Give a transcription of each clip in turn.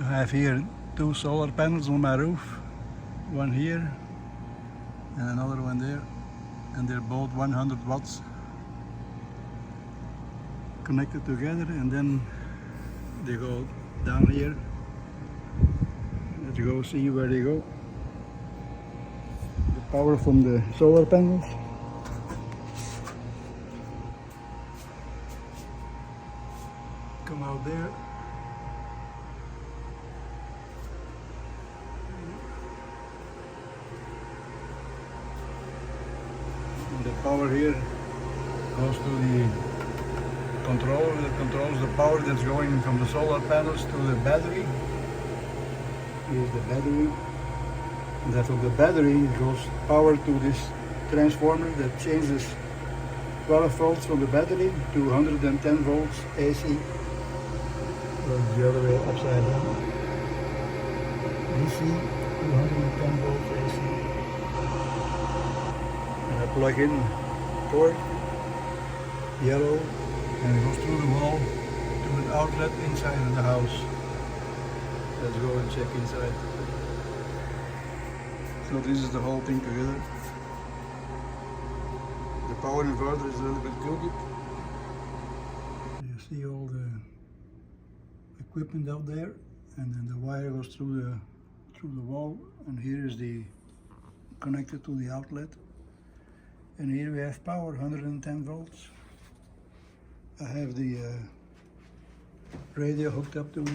I have here two solar panels on my roof, one here and another one there, and they're both 100 watts connected together, and then they go down here. Let's go see where they go. The power from the solar panels. Come out there. And the power here goes to the controller that controls the power that's going from the solar panels to the battery. Here's the battery. And that from the battery goes power to this transformer that changes 12 volts from the battery to 110 volts AC. Or the other way upside down. DC to 110 volts AC. And I plug in port, yellow, and it goes through the wall to an outlet inside of the house. Let's go and check inside. So this is the whole thing together. The power inverter is a little bit crooked. You see all the equipment out there, and then the wire goes through the wall, and here is the connected to the outlet. And here we have power, 110 volts. I have the radio hooked up to it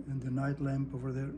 and the night lamp over there.